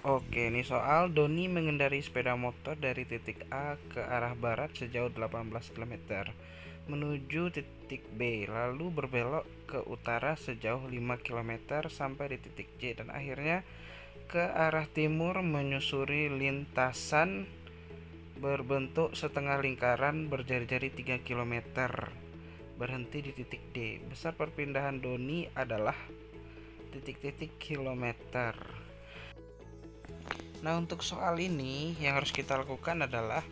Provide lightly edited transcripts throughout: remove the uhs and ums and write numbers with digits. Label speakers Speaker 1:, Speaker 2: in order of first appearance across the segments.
Speaker 1: Oke, ini soal Doni mengendari sepeda motor dari titik A ke arah barat sejauh 18 km menuju titik B, lalu berbelok ke utara sejauh 5 km sampai di titik C dan akhirnya ke arah timur menyusuri lintasan berbentuk setengah lingkaran berjari-jari 3 km. Berhenti di titik D. Besar perpindahan Doni adalah titik-titik kilometer. Nah, untuk soal ini yang harus kita lakukan adalah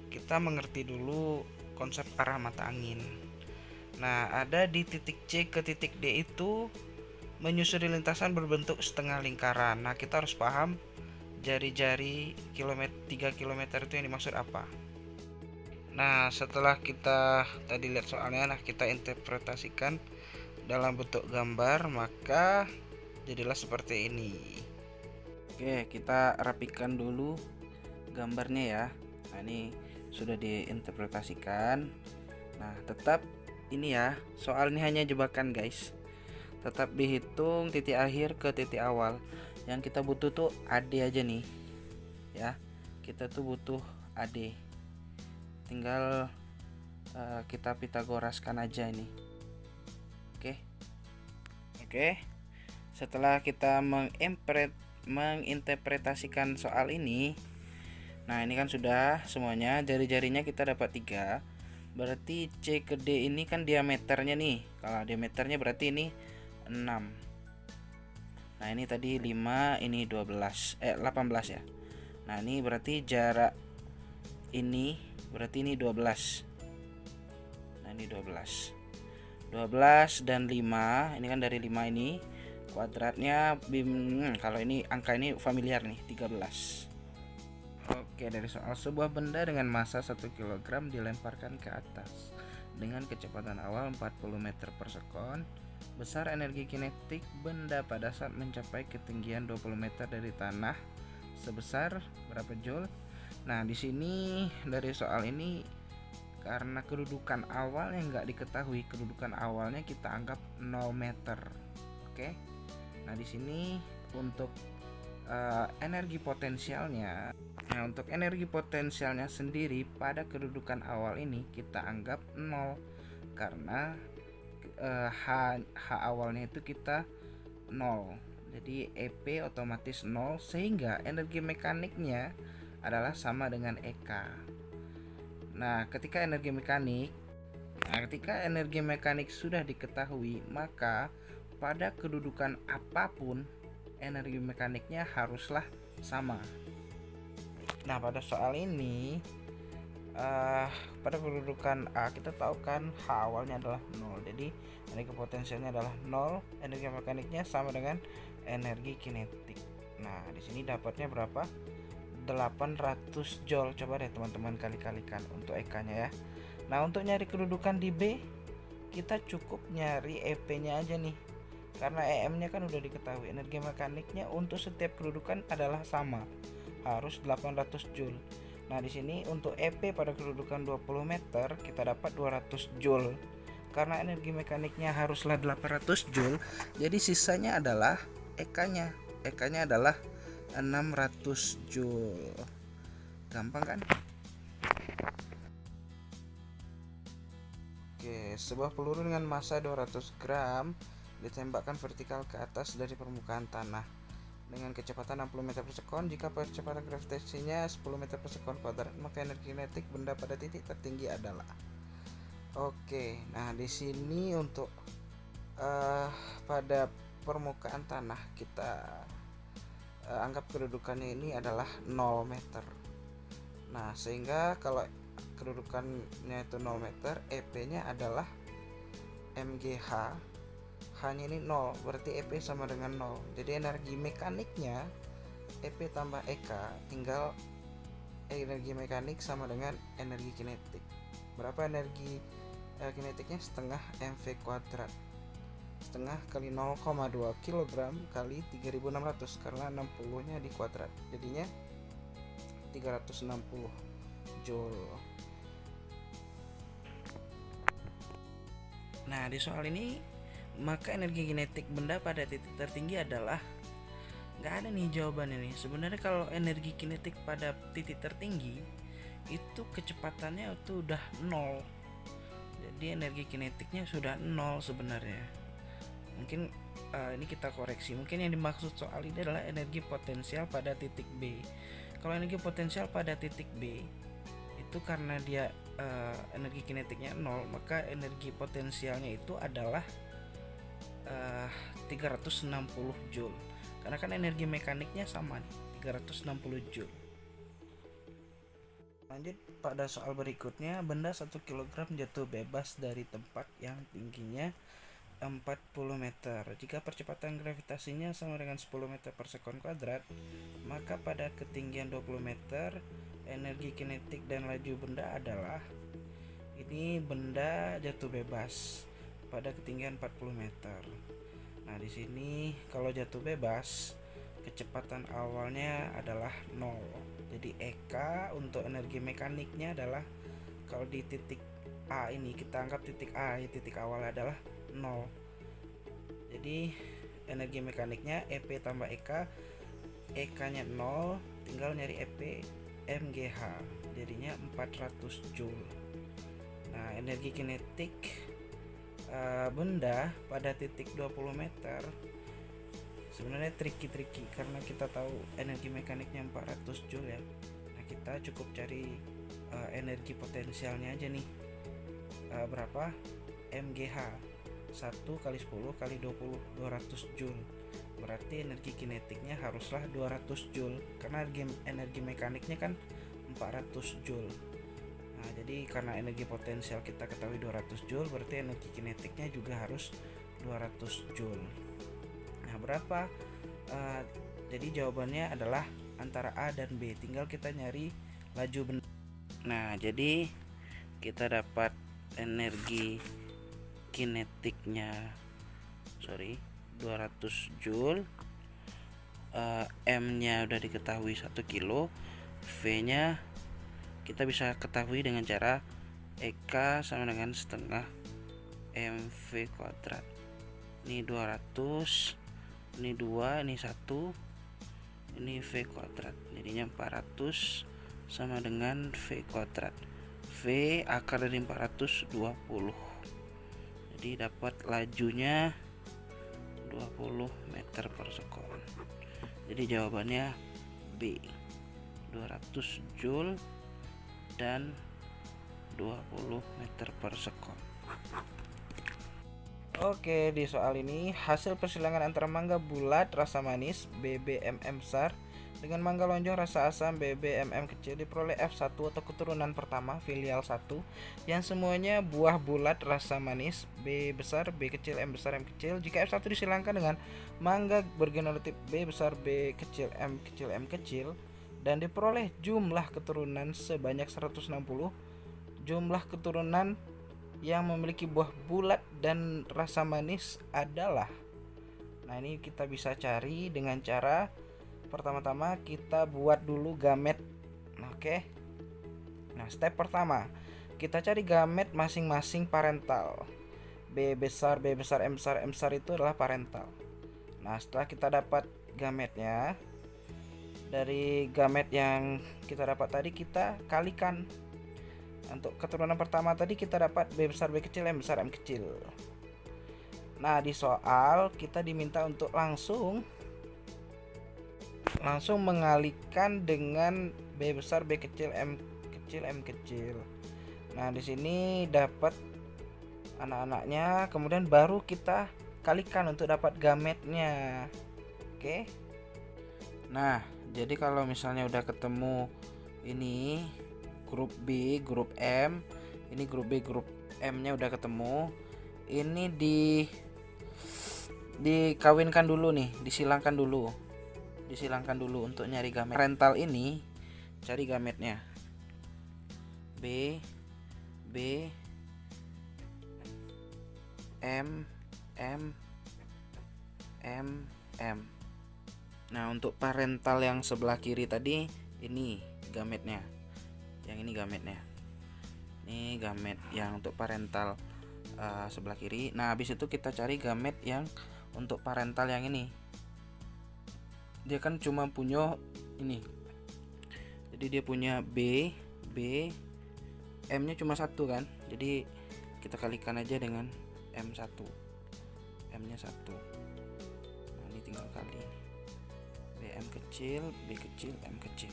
Speaker 1: kita mengerti dulu konsep arah mata angin. Nah, ada di titik C ke titik D itu menyusuri lintasan berbentuk setengah lingkaran. Nah, kita harus paham jari-jari 3 km itu yang dimaksud apa. Nah, setelah kita tadi lihat soalnya, nah kita interpretasikan dalam bentuk gambar, maka jadilah seperti ini. Oke, kita rapikan dulu gambarnya ya. Nah, ini sudah diinterpretasikan. Nah, tetap ini ya, soal ini hanya jebakan guys. Tetap dihitung titik akhir ke titik awal. Yang kita butuh tuh AD aja nih. Ya. Kita tuh butuh AD. Tinggal kita pitagoraskan aja ini. Oke. Oke. Setelah kita menginterpretasikan soal ini, nah ini kan sudah semuanya, jari-jarinya kita dapat 3. Berarti C ke D ini kan diameternya nih. Kalau diameternya berarti ini 6. Nah, ini tadi 5, ini 18 ya. Nah, ini berarti jarak ini berarti ini 12. Nah, ini 12. 12 dan 5, ini kan dari 5 ini kuadratnya kalau ini angka ini familiar nih, 13. Oke, dari soal sebuah benda dengan massa 1 kg dilemparkan ke atas dengan kecepatan awal 40 meter per sekon. Besar energi kinetik benda pada saat mencapai ketinggian 20 meter dari tanah sebesar berapa joule? Nah, di sini dari soal ini karena kedudukan awalnya nggak diketahui, kedudukan awalnya kita anggap 0 meter. Oke. Nah, di sini untuk energi potensialnya. Nah, untuk energi potensialnya sendiri pada kedudukan awal ini kita anggap 0 karena H awalnya itu kita 0. Jadi EP otomatis 0 sehingga energi mekaniknya adalah sama dengan EK. Nah, ketika energi mekanik sudah diketahui, maka pada kedudukan apapun energi mekaniknya haruslah sama. Nah, pada soal ini pada kedudukan A kita tahu kan H awalnya adalah 0. Jadi energi potensialnya adalah 0, energi mekaniknya sama dengan energi kinetik. Nah, di sini dapatnya berapa? 800 joule. Coba deh teman-teman kali-kalikan untuk EK-nya ya. Nah, untuk nyari kedudukan di B, kita cukup nyari EP-nya aja nih. Karena EM-nya kan udah diketahui, energi mekaniknya untuk setiap kedudukan adalah sama, harus 800 joule. Nah, di sini untuk EP pada kedudukan 20 meter kita dapat 200 joule. Karena energi mekaniknya haruslah 800 joule, jadi sisanya adalah EK-nya. EK-nya adalah 600 joule. Gampang kan? Oke, sebuah peluru dengan massa 200 gram ditembakkan vertikal ke atas dari permukaan tanah dengan kecepatan 60 meter per sekon. Jika percepatan gravitasinya 10 meter per sekon kuadrat, maka energi kinetik benda pada titik tertinggi adalah. Oke, nah di sini untuk pada permukaan tanah kita anggap kedudukannya ini adalah 0 meter. Nah, sehingga kalau kedudukannya itu 0 meter, EP-nya adalah MGH. H-nya ini 0, berarti EP sama dengan 0. Jadi energi mekaniknya EP tambah EK, tinggal energi mekanik sama dengan energi kinetik. Berapa energi kinetiknya? Setengah MV kuadrat. Setengah kali 0,2 kg kali 3600 karena 60 nya di kuadrat, jadinya 360 joule. Nah, di soal ini maka energi kinetik benda pada titik tertinggi adalah, nggak ada nih jawabannya nih. Sebenarnya kalau energi kinetik pada titik tertinggi itu kecepatannya itu udah nol, jadi energi kinetiknya sudah nol sebenarnya. Mungkin ini kita koreksi, mungkin yang dimaksud soal ini adalah energi potensial pada titik B. Kalau energi potensial pada titik B itu karena dia energi kinetiknya nol, maka energi potensialnya itu adalah 360 joule, karena kan energi mekaniknya sama nih, 360 joule. Lanjut pada soal berikutnya, benda 1 kg jatuh bebas dari tempat yang tingginya 40 meter. Jika percepatan gravitasinya sama dengan 10 meter per sekon kuadrat, maka pada ketinggian 20 meter energi kinetik dan laju benda adalah, ini benda jatuh bebas pada ketinggian 40 meter. Nah, di sini kalau jatuh bebas kecepatan awalnya adalah 0. Jadi EK untuk energi mekaniknya adalah, kalau di titik A ini kita anggap titik A, titik awal adalah 0. Jadi energi mekaniknya EP tambah EK, EK nya 0, tinggal nyari EP MGH, jadinya 400 joule. Nah, energi kinetik benda pada titik 20 meter sebenarnya tricky karena kita tahu energi mekaniknya 400 joule ya. Nah, kita cukup cari energi potensialnya aja nih, berapa MGH, 1 kali 10 kali 20, 200 joule. Berarti energi kinetiknya haruslah 200 joule karena energi mekaniknya kan 400 joule. Nah, jadi karena energi potensial kita ketahui 200 joule, berarti energi kinetiknya juga harus 200 joule. Nah, berapa? Jadi jawabannya adalah antara A dan B. Tinggal kita nyari laju benda. Nah, jadi kita dapat energi kinetiknya 200 joule, M nya udah diketahui 1 kilo, V nya kita bisa ketahui dengan cara EK sama dengan setengah MV kuadrat. Ini 200, ini 2, ini 1, ini V kuadrat, jadinya 400 sama dengan V kuadrat. V akar dari 400 20. Jadi dapat lajunya 20 meter per sekon. Jadi jawabannya B, 200 joule dan 20 meter per sekon. Oke, di soal ini hasil persilangan antara mangga bulat rasa manis BBMM besar dengan mangga lonjong rasa asam BBMM kecil diperoleh F1 atau keturunan pertama filial 1 yang semuanya buah bulat rasa manis B besar B kecil M besar M kecil. Jika F1 disilangkan dengan mangga bergenotip B besar B kecil M kecil dan diperoleh jumlah keturunan sebanyak 160, jumlah keturunan yang memiliki buah bulat dan rasa manis adalah. Nah, ini kita bisa cari dengan cara pertama-tama kita buat dulu gamet. Oke. Nah, step pertama kita cari gamet masing-masing parental. B besar M besar itu adalah parental. Nah, setelah kita dapat gametnya, dari gamet yang kita dapat tadi kita kalikan. Untuk keturunan pertama tadi kita dapat B besar B kecil M besar M kecil. Nah, di soal kita diminta untuk langsung mengalihkan dengan B besar B kecil M kecil. Nah, di sini dapat anak-anaknya, kemudian baru kita kalikan untuk dapat gametnya. Oke. Nah, jadi kalau misalnya udah ketemu ini grup B, grup M, ini grup B, grup M-nya udah ketemu. Ini dikawinkan dulu nih, disilangkan dulu untuk nyari gamet. Parental ini cari gametnya. B M. Nah, untuk parental yang sebelah kiri tadi ini gametnya. Yang ini gametnya. Ini gamet yang untuk parental sebelah kiri. Nah, habis itu kita cari gamet yang untuk parental yang ini. dia kan cuma punya ini. Jadi dia punya B, M-nya cuma 1 kan. Jadi kita kalikan aja dengan M1. M-nya 1. Nah, ini tinggal kali. BM kecil, B kecil, M kecil.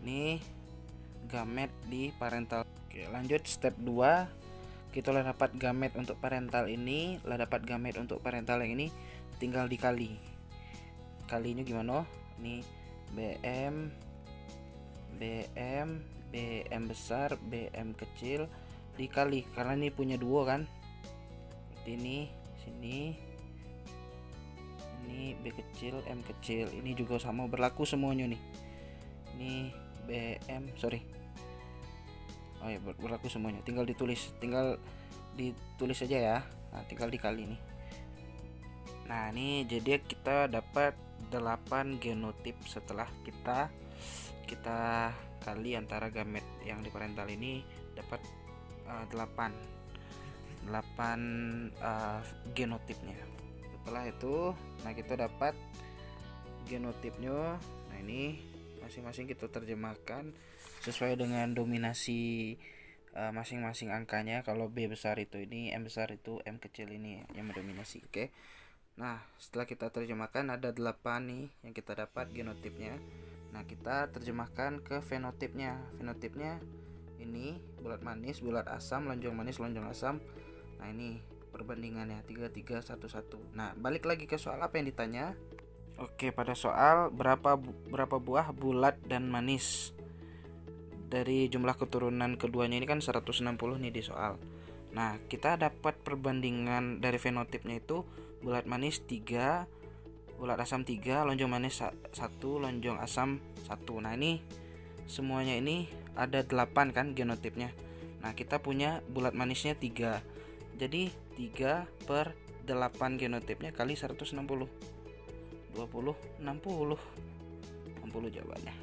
Speaker 1: Ini gamet di parental. Oke, lanjut step 2. Kita udah dapat gamet untuk parental ini, udah dapat gamet untuk parental yang ini, tinggal dikali. Kalinya gimana? Ini BM besar, BM kecil dikali, karena ini punya 2 kan. Ini sini, ini B kecil, M kecil, ini juga sama berlaku semuanya nih. Ini BM, oh ya, berlaku semuanya. Tinggal ditulis aja ya. Nah, tinggal dikali nih. Nah, ini jadi kita dapat 8 genotip setelah kita kali antara gamet yang di parental ini, dapat 8 genotipnya. Setelah itu, nah kita dapat genotipnya. Nah, ini masing-masing kita terjemahkan sesuai dengan dominasi masing-masing angkanya. Kalau B besar itu ini, M besar itu, M kecil ini yang mendominasi. Oke. Nah, setelah kita terjemahkan ada 8 nih yang kita dapat genotipnya. Nah, kita terjemahkan ke fenotipnya. Fenotipnya ini bulat manis, bulat asam, lonjong manis, lonjong asam. Nah, ini perbandingannya 3, 3, 1, 1. Nah, balik lagi ke soal apa yang ditanya. Oke, pada soal berapa buah bulat dan manis dari jumlah keturunan keduanya ini kan 160 nih di soal. Nah, kita dapat perbandingan dari fenotipnya itu bulat manis 3, bulat asam 3, lonjong manis 1, lonjong asam 1. Nah, ini semuanya ini ada 8 kan genotipnya. Nah, kita punya bulat manisnya 3. Jadi 3/8 genotipnya kali 160. 60 jawabannya.